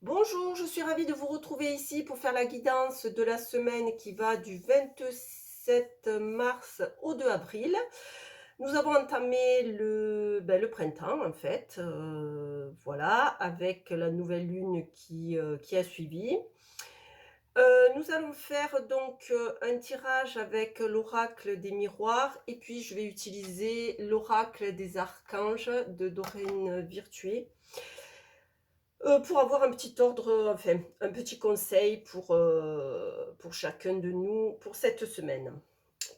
Bonjour, je suis ravie de vous retrouver ici pour faire la guidance de la semaine qui va du 27 mars au 2 avril. Nous avons entamé le printemps en fait, voilà, avec la nouvelle lune qui a suivi. Nous allons faire donc, un tirage avec l'oracle des miroirs et puis je vais utiliser l'oracle des archanges de Doreen Virtue. Pour avoir un petit ordre, enfin, un petit conseil pour chacun de nous pour cette semaine,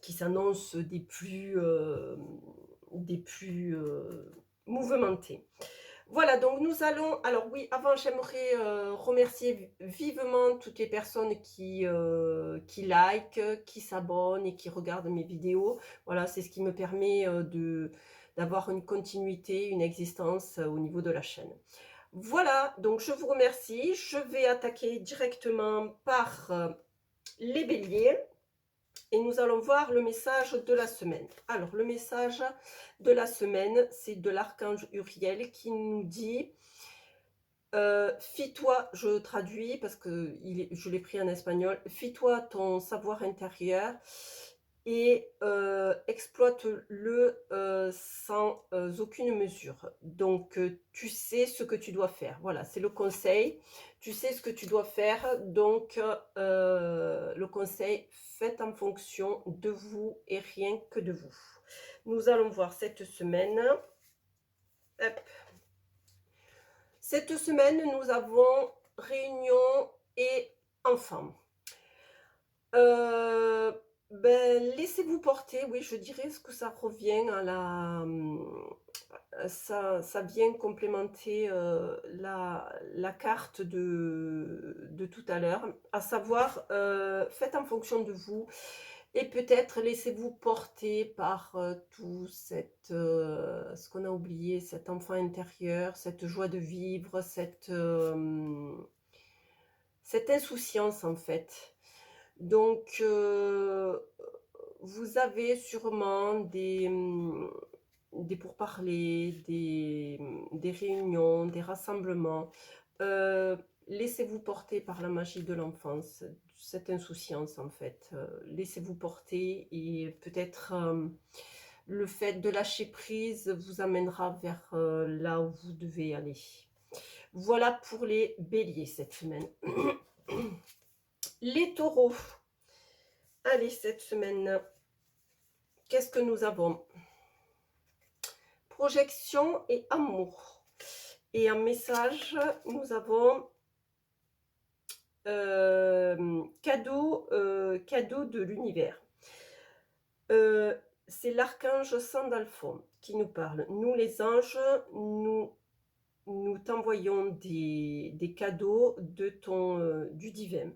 qui s'annonce des plus, mouvementées. Voilà, donc nous allons alors oui, avant j'aimerais, remercier vivement toutes les personnes qui likent, qui s'abonnent et qui regardent mes vidéos. Voilà, c'est ce qui me permet, d'avoir une continuité, une existence, au niveau de la chaîne. Voilà, donc je vous remercie. Je vais attaquer directement par, les béliers et nous allons voir le message de la semaine. Alors le message de la semaine, c'est de l'archange Uriel qui nous dit, «Fie-toi», je traduis parce que je l'ai pris en espagnol: «Fie-toi ton savoir intérieur et exploite-le, sans, aucune mesure». Donc tu sais ce que tu dois faire. Voilà, c'est le conseil. Tu sais ce que tu dois faire, donc le conseil: faites en fonction de vous et rien que de vous. Nous allons voir cette semaine. Hop. Cette semaine, nous avons réunion et enfants. Laissez-vous porter, oui, je dirais ce que ça revient à ça vient complémenter, la carte de tout à l'heure, à savoir, faites en fonction de vous et peut-être laissez-vous porter par, tout ce qu'on a oublié, cet enfant intérieur, cette joie de vivre, cette insouciance en fait. Donc vous avez sûrement des pourparlers, des réunions, des rassemblements. Heu, Laissez-vous porter par la magie de l'enfance, cette insouciance en fait. Laissez-vous porter et peut-être, le fait de lâcher prise vous amènera vers, là où vous devez aller. Voilà pour les béliers cette semaine. Les taureaux, allez cette semaine, qu'est-ce que nous avons? Projection et amour. Et en message, nous avons cadeau de l'univers. Heu, c'est l'archange Sandalphon qui nous parle. Nous les anges, nous t'envoyons des cadeaux du divin.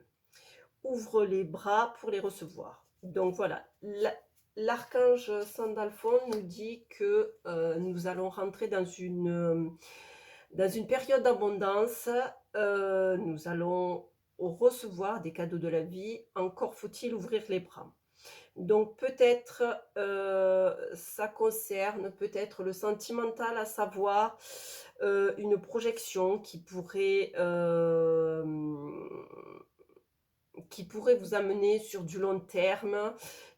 Ouvre les bras pour les recevoir. Donc voilà, l'archange Sandalphon nous dit que, nous allons rentrer dans une période d'abondance, nous allons recevoir des cadeaux de la vie, encore faut-il ouvrir les bras. Donc peut-être, ça concerne peut-être le sentimental, à savoir, une projection qui pourrait vous amener sur du long terme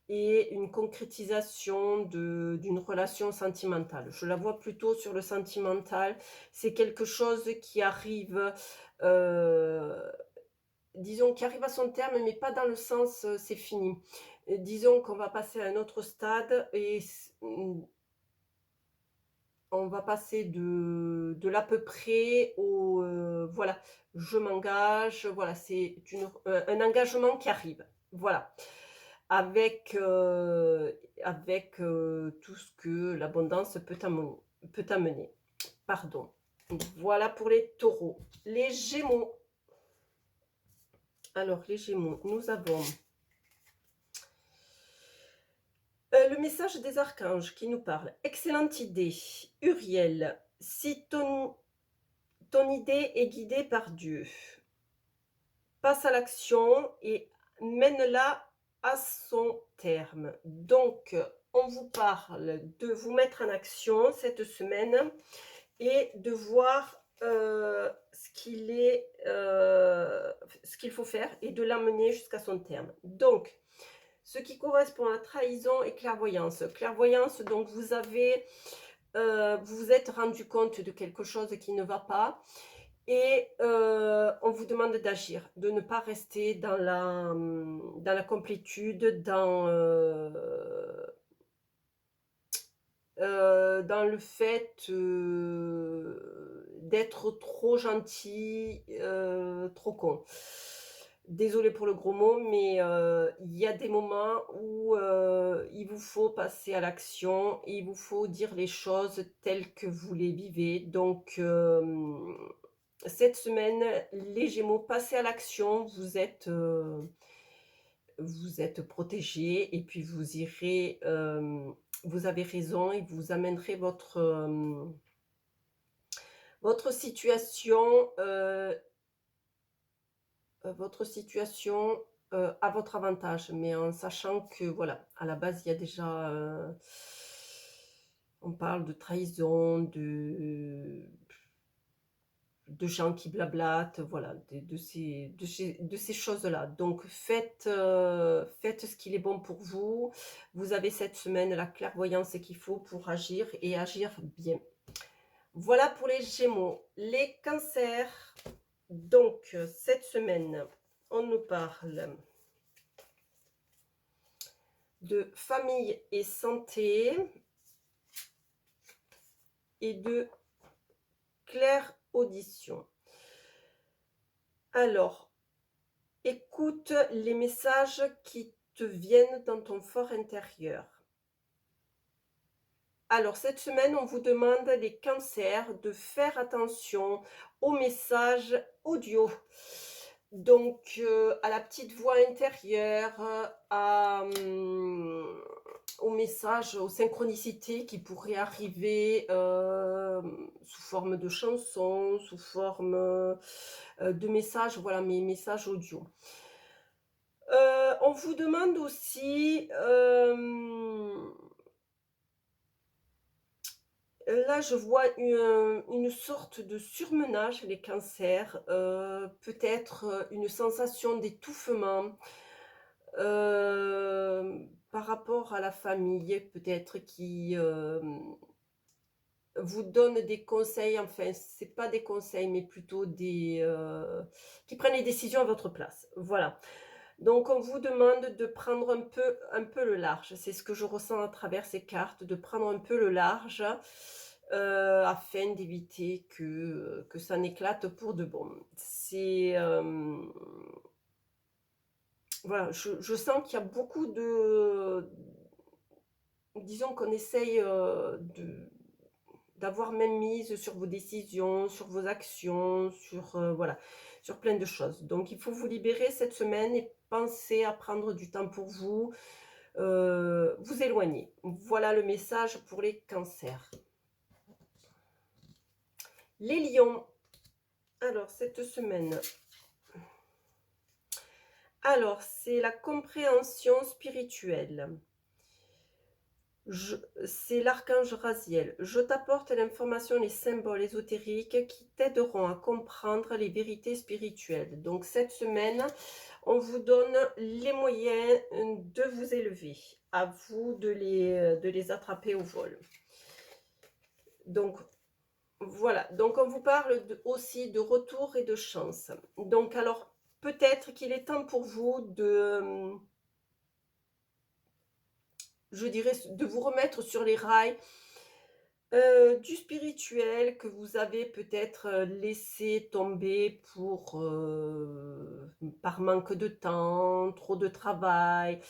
et une concrétisation d'une relation sentimentale. Je la vois plutôt sur le sentimental. C'est quelque chose qui arrive, heu, disons qui arrive à son terme, mais pas dans le sens, c'est fini. Disons qu'on va passer à un autre stade et on va passer de l'à peu près au, voilà, je m'engage, voilà, c'est un engagement qui arrive. Voilà. Avec, tout ce que l'abondance peut amener. Pardon. Voilà pour les taureaux. Les gémeaux. Alors les gémeaux, nous avons, le message des archanges qui nous parle. Excellente idée, Uriel. Si ton idée est guidée par Dieu, passe à l'action et mène-la à son terme. Donc, on vous parle de vous mettre en action cette semaine et de voir ce qu'il faut faire et de l'amener jusqu'à son terme. Donc, ce qui correspond à trahison et clairvoyance. Clairvoyance, donc vous vous êtes rendu compte de quelque chose qui ne va pas et on vous demande d'agir, de ne pas rester dans la complétude, dans le fait, d'être trop gentil, trop con. Désolée pour le gros mot, mais il y a des moments où, il vous faut passer à l'action, il vous faut dire les choses telles que vous les vivez. Donc, cette semaine, les Gémeaux, passez à l'action, vous êtes protégés et puis vous irez, vous avez raison et vous amènerez votre situation, votre situation, à votre avantage, mais en sachant que voilà, à la base, il y a déjà, on parle de trahison, de gens qui blablatent, voilà, de ces choses-là. Donc faites ce qu'il est bon pour vous. Vous avez cette semaine la clairvoyance qu'il faut pour agir et agir bien. Voilà pour les Gémeaux. Les Cancers, donc cette semaine, on nous parle de famille et santé et de clair-audition. Alors, écoute les messages qui te viennent dans ton fort intérieur. Alors, cette semaine, on vous demande, les cancers, de faire attention aux messages audio. Donc, à la petite voix intérieure, aux messages, aux synchronicités qui pourraient arriver sous forme de chansons, sous forme de messages, voilà, mes messages audio. On vous demande aussi, là je vois une sorte de surmenage, les cancers, peut-être une sensation d'étouffement, par rapport à la famille, peut-être qui vous donne des conseils, enfin c'est pas des conseils, mais plutôt qui prennent les décisions à votre place. Voilà. Donc on vous demande de prendre un peu le large. C'est ce que je ressens à travers ces cartes, de prendre un peu le large, afin d'éviter que ça n'éclate pour de bon. Voilà, je sens qu'il y a beaucoup de, disons qu'on essaye, d'avoir même mise sur vos décisions, sur vos actions, voilà, sur plein de choses. Donc il faut vous libérer cette semaine et penser à prendre du temps pour vous, vous éloigner. Voilà le message pour les cancers. Les lions, alors cette semaine, alors c'est la compréhension spirituelle. C'est l'archange Raziel. Je t'apporte l'information, les symboles ésotériques qui t'aideront à comprendre les vérités spirituelles. Donc cette semaine, on vous donne les moyens de vous élever. À vous de les attraper au vol. Donc voilà. Donc on vous parle aussi de retour et de chance. Donc alors peut-être qu'il est temps pour vous je dirais, de vous remettre sur les rails du spirituel que vous avez peut-être laissé tomber par manque de temps, trop de travail.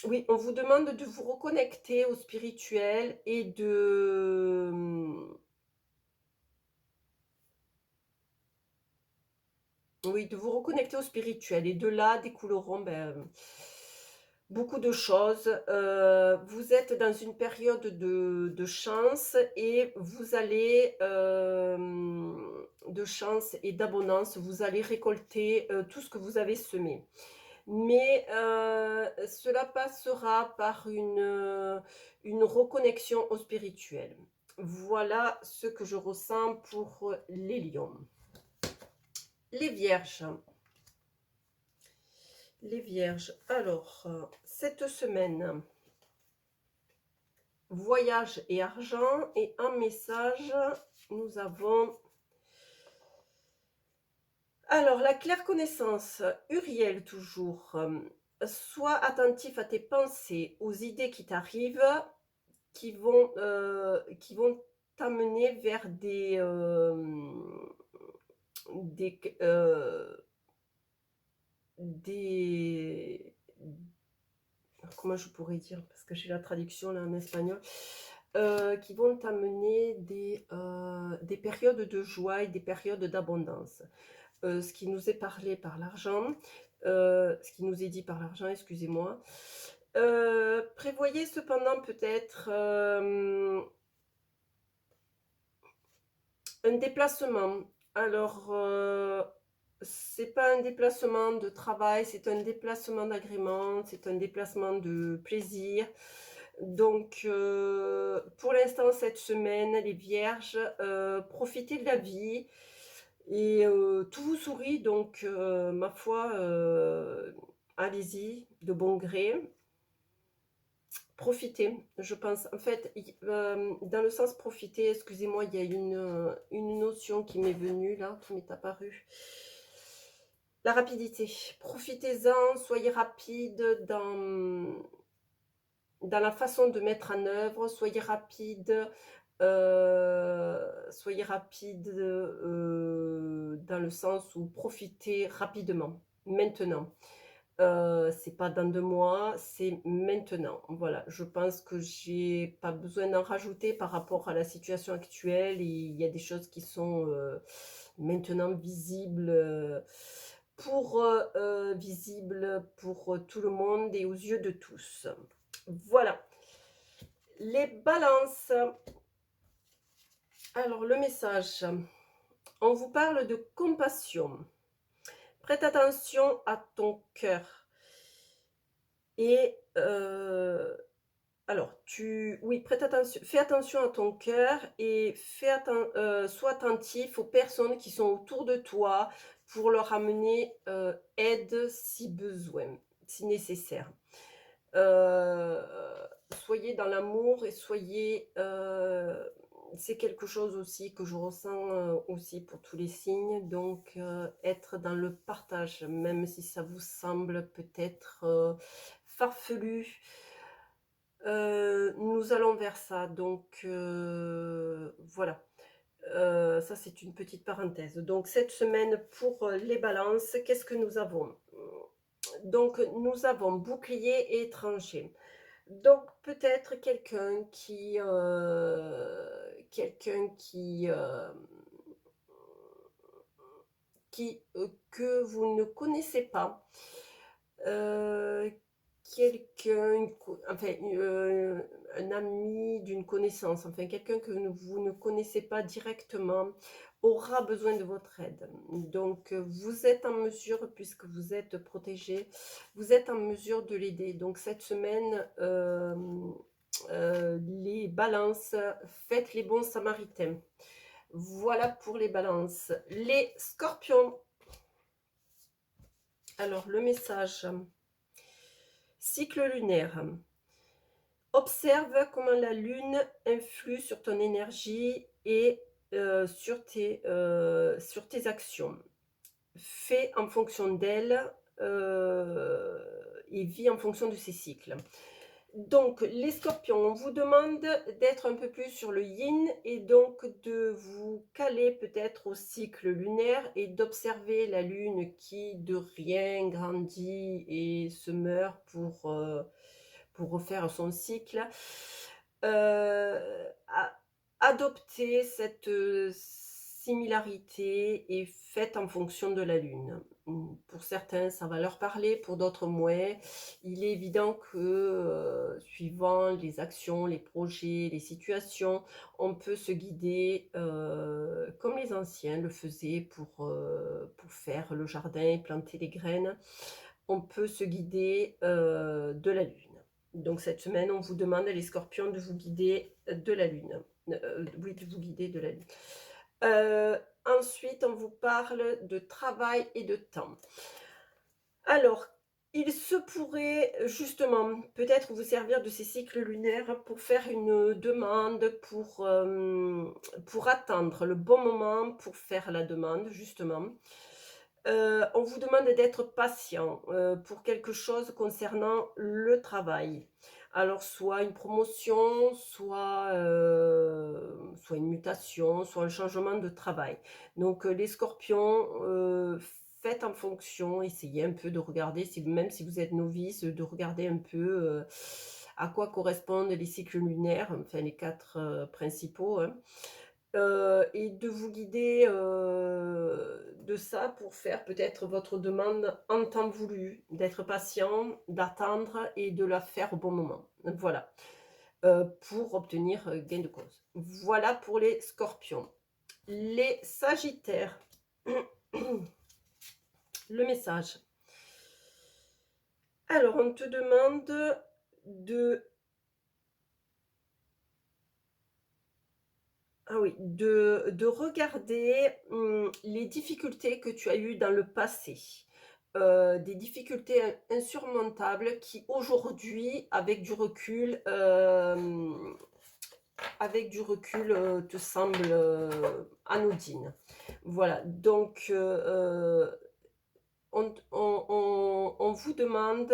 Oui, on vous demande de vous reconnecter au spirituel et oui, de vous reconnecter au spirituel. Et de là découleront beaucoup de choses. Vous êtes dans une période de chance et vous allez, de chance et d'abondance, vous allez récolter tout ce que vous avez semé. mais cela passera par une reconnexion au spirituel. Voilà ce que je ressens pour les lions. Les vierges. Les vierges. Alors, cette semaine, voyage et argent. Et un message, nous avons... Alors, la claire connaissance, Uriel toujours. Sois attentif à tes pensées, aux idées qui t'arrivent, qui vont t'amener vers des, euh, des comment je pourrais dire, parce que j'ai la traduction là en espagnol, qui vont t'amener des périodes de joie et des périodes d'abondance. Ce qui nous est parlé par l'argent, ce qui nous est dit par l'argent, excusez-moi. Prévoyez cependant peut-être un déplacement. Alors, c'est pas un déplacement de travail, c'est un déplacement d'agrément, c'est un déplacement de plaisir. Donc, pour l'instant, cette semaine, les vierges, profitez de la vie et tout vous sourit. Donc, ma foi, allez-y de bon gré. Profiter, je pense. En fait, dans le sens profiter, excusez-moi, il y a une notion qui m'est venue là, qui m'est apparue. La rapidité. Profitez-en, soyez rapide dans la façon de mettre en œuvre, soyez rapide. Dans le sens où profitez rapidement, maintenant. C'est pas dans 2 mois, c'est maintenant. Voilà, je pense que j'ai pas besoin d'en rajouter par rapport à la situation actuelle. Il y a des choses qui sont maintenant visibles pour tout le monde et aux yeux de tous. Voilà. Les balances. Alors, le message. On vous parle de compassion. Prête attention à ton cœur. Et alors, prête attention, fais attention à ton cœur et sois attentif aux personnes qui sont autour de toi pour leur amener aide si besoin, si nécessaire. Soyez dans l'amour et c'est quelque chose aussi que je ressens aussi pour tous les signes, donc être dans le partage, même si ça vous semble peut-être farfelu. Nous allons vers ça, donc voilà. Ça, c'est une petite parenthèse. Donc, cette semaine, pour les balances, qu'est-ce que nous avons? Donc, nous avons bouclier et étranger. Donc, peut-être quelqu'un que vous ne connaissez pas. Un ami d'une connaissance, enfin quelqu'un que vous ne connaissez pas directement aura besoin de votre aide. Donc vous êtes en mesure, puisque vous êtes protégé, vous êtes en mesure de l'aider. Donc cette semaine, les balances, faites les bons samaritains. Voilà pour les balances. Les scorpions. Alors le message. Cycle lunaire. Observe comment la lune influe sur ton énergie et sur tes actions. Fais en fonction d'elle et vis en fonction de ces cycles. Donc, les scorpions, on vous demande d'être un peu plus sur le yin et donc de vous caler peut-être au cycle lunaire et d'observer la lune qui de rien grandit et se meurt pour refaire son cycle. Adoptez cette similarité et faites en fonction de la lune. Pour certains, ça va leur parler, pour d'autres moins. Il est évident que suivant les actions, les projets, les situations, on peut se guider comme les anciens le faisaient pour faire le jardin et planter les graines. on peut se guider de la lune. Donc cette semaine, on vous demande, les scorpions, de vous guider de la lune. Oui, de vous guider de la lune. Ensuite, on vous parle de travail et de temps. Alors, il se pourrait justement peut-être vous servir de ces cycles lunaires pour faire une demande, pour attendre le bon moment pour faire la demande justement. On vous demande d'être patient, pour quelque chose concernant le travail. Alors soit une promotion, soit une mutation, soit un changement de travail. Donc, les scorpions, faites en fonction, essayez un peu de regarder, même si vous êtes novice, de regarder un peu, à quoi correspondent les cycles lunaires, enfin les 4 principaux, hein. Et de vous guider, de ça pour faire peut-être votre demande en temps voulu, d'être patient, d'attendre et de la faire au bon moment. Voilà, pour obtenir, gain de cause. Voilà pour les scorpions. Les sagittaires, le message. Alors on te demande de regarder, les difficultés que tu as eues dans le passé. Des difficultés insurmontables qui aujourd'hui, te semblent, anodines. Voilà, donc on vous demande,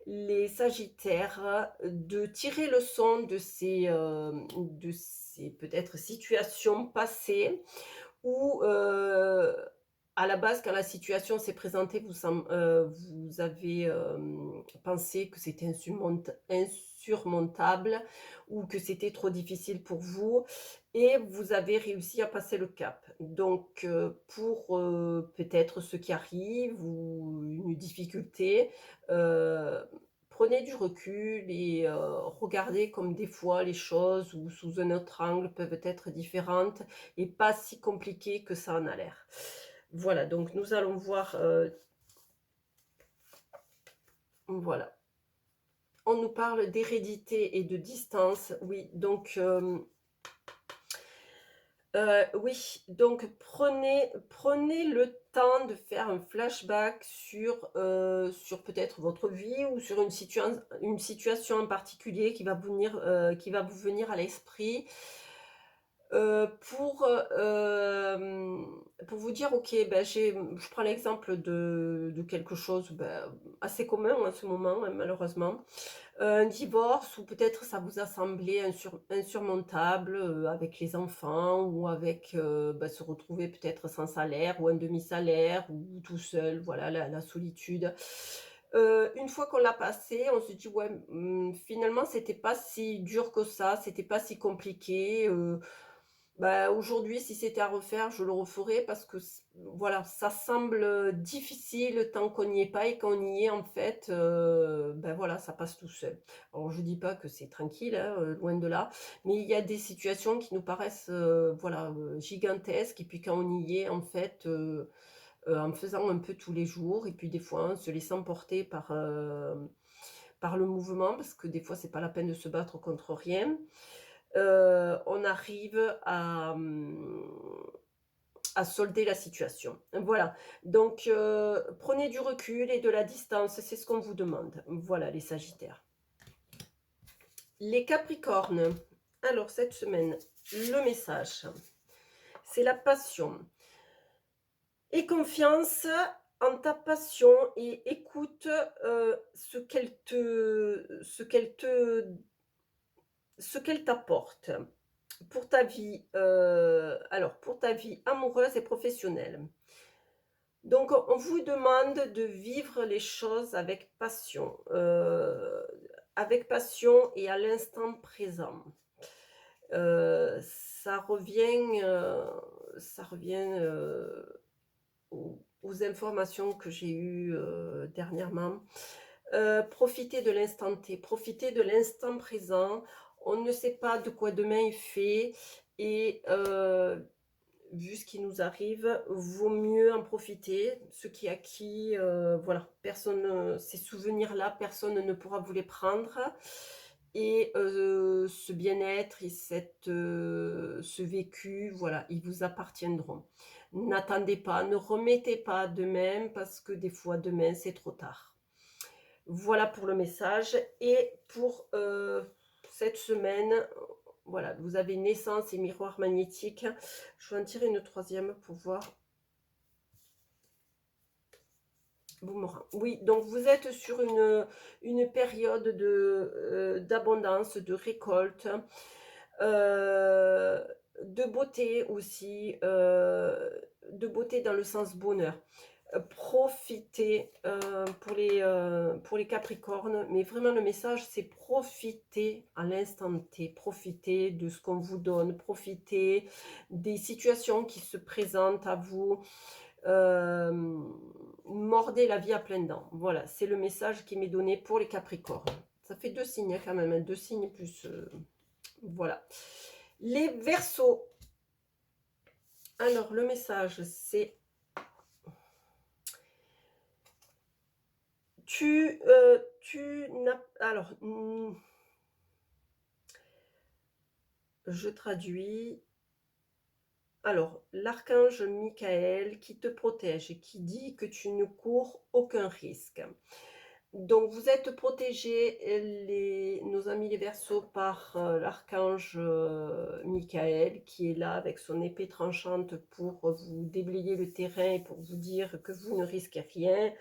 les sagittaires, de tirer leçon de ces peut-être situations passées où, à la base, quand la situation s'est présentée, vous avez, pensé que c'était insurmontable ou que c'était trop difficile pour vous et vous avez réussi à passer le cap. Donc, pour, peut-être ce qui arrive ou une difficulté, heu, prenez du recul et regardez comme des fois les choses ou sous un autre angle peuvent être différentes et pas si compliquées que ça en a l'air. Voilà, donc nous allons voir, voilà. On nous parle d'hérédité et de distance. Oui, donc, oui, donc prenez le temps de faire un flashback sur peut-être votre vie ou sur une situation en particulier qui va vous venir à l'esprit. Pour vous dire: «OK, ben, je prends l'exemple de quelque chose, assez commun en ce moment, hein, malheureusement. Un divorce où peut-être ça vous a semblé insurmontable, avec les enfants ou avec, se retrouver peut-être sans salaire ou un demi-salaire ou tout seul, voilà, la solitude. Une fois qu'on l'a passé, on se dit: «Ouais, finalement, c'était pas si dur que ça, c'était pas si compliqué», aujourd'hui, si c'était à refaire, je le referais parce que voilà, ça semble, difficile tant qu'on n'y est pas et quand on y est, en fait, voilà, ça passe tout seul. Alors je dis pas que c'est tranquille, hein, loin de là, mais il y a des situations qui nous paraissent, gigantesques et puis quand on y est, en fait, en faisant un peu tous les jours et puis des fois en se laissant porter par le mouvement parce que des fois, c'est pas la peine de se battre contre rien. On arrive à solder la situation. Voilà, donc prenez du recul et de la distance, c'est ce qu'on vous demande. Voilà les sagittaires. Les capricornes, alors cette semaine, le message, c'est la passion. Aie confiance en ta passion et écoute, ce qu'elle t'apporte. Pour ta vie, pour ta vie amoureuse et professionnelle. Donc on vous demande de vivre les choses avec passion et à l'instant présent. Ça revient, aux informations que j'ai eues, dernièrement. Profitez de l'instant T, profitez de l'instant présent. On ne sait pas de quoi demain est fait et vu ce qui nous arrive, vaut mieux en profiter. Ce qui est acquis, voilà, personne, ces souvenirs-là, personne ne pourra vous les prendre et ce bien-être et ce vécu, voilà, ils vous appartiendront. N'attendez pas, ne remettez pas demain parce que des fois demain, c'est trop tard. Voilà pour le message et pour, cette semaine, voilà, vous avez naissance et miroir magnétique. Je vais en tirer une troisième pour voir. Boomerang. Oui, donc vous êtes sur une période d'abondance, de récolte, de beauté aussi, de beauté dans le sens bonheur. Profitez pour les Capricornes, mais vraiment le message c'est profiter à l'instant T, profitez de ce qu'on vous donne, profitez des situations qui se présentent à vous, mordez la vie à pleines dents. Voilà, c'est le message qui m'est donné pour les Capricornes. Ça fait 2 signes quand même, hein, 2 signes plus... voilà. Les Verseaux. Alors, le message, c'est... Tu n'as... Alors, je traduis. Alors, l'archange Michael qui te protège et qui dit que tu ne cours aucun risque. Donc, vous êtes protégés, nos amis les Verseaux, par l'archange Michael qui est là avec son épée tranchante pour vous déblayer le terrain et pour vous dire que vous ne risquez rien.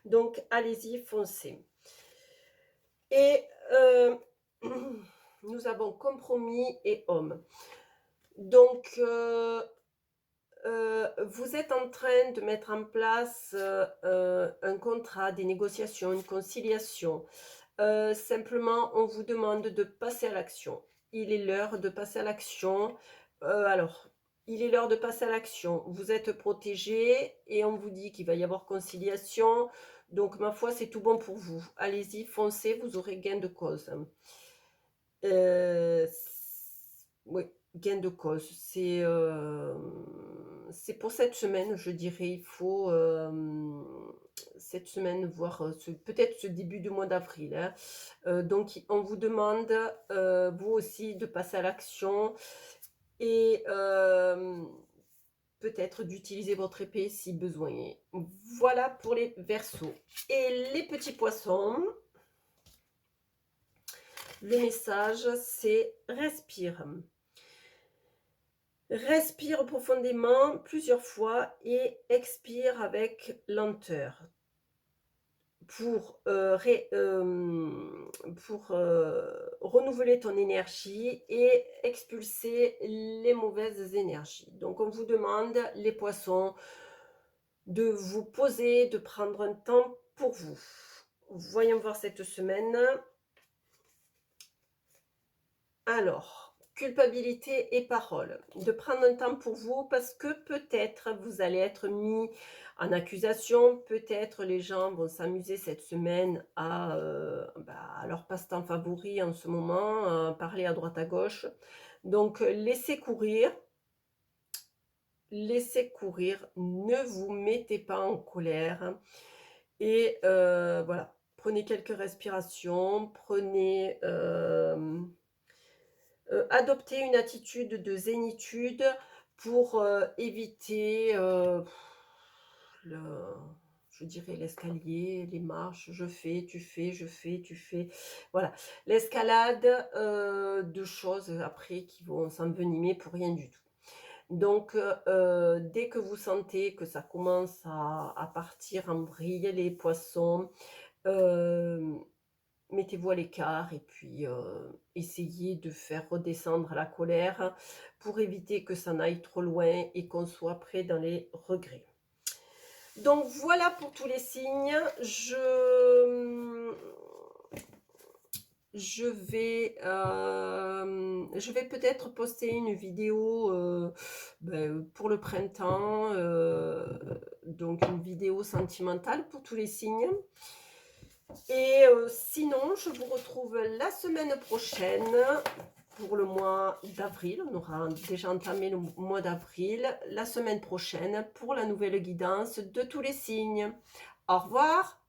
Donc, allez-y, foncez. Et nous avons compromis et homme. Donc, vous êtes en train de mettre en place un contrat, des négociations, une conciliation. Simplement, on vous demande de passer à l'action. Il est l'heure de passer à l'action. Alors, il est l'heure de passer à l'action. Vous êtes protégé et on vous dit qu'il va y avoir conciliation. Donc, ma foi, c'est tout bon pour vous. Allez-y, foncez, vous aurez gain de cause. Oui, gain de cause. C'est pour cette semaine, je dirais. Il faut cette semaine, voire peut-être ce début du mois d'avril. Hein. Donc, on vous demande, vous aussi, de passer à l'action et peut-être d'utiliser votre épée si besoin est. Voilà pour les Verseaux. Et les petits poissons, le message, c'est respire. Respire profondément plusieurs fois et expire avec lenteur pour renouveler ton énergie et expulser les mauvaises énergies. Donc, on vous demande, les poissons, de vous poser, de prendre un temps pour vous. Voyons voir cette semaine. Alors, culpabilité et parole. De prendre un temps pour vous parce que peut-être vous allez être mis en accusation. Peut-être les gens vont s'amuser cette semaine à leur passe-temps favori en ce moment, parler à droite à gauche. Donc, laissez courir. Laissez courir. Ne vous mettez pas en colère. Et voilà, prenez quelques respirations. Prenez... adopter une attitude de zénitude pour éviter je dirais l'escalier, les marches, je fais, tu fais, je fais, tu fais. Voilà, l'escalade de choses après qui vont s'envenimer pour rien du tout. Donc, dès que vous sentez que ça commence à partir en vrille, les poissons, mettez-vous à l'écart et puis essayez de faire redescendre la colère pour éviter que ça n'aille trop loin et qu'on soit près dans les regrets. Donc voilà pour tous les signes. Je vais peut-être poster une vidéo pour le printemps, donc une vidéo sentimentale pour tous les signes. Et sinon, je vous retrouve la semaine prochaine pour le mois d'avril. On aura déjà entamé le mois d'avril, la semaine prochaine, pour la nouvelle guidance de tous les signes. Au revoir!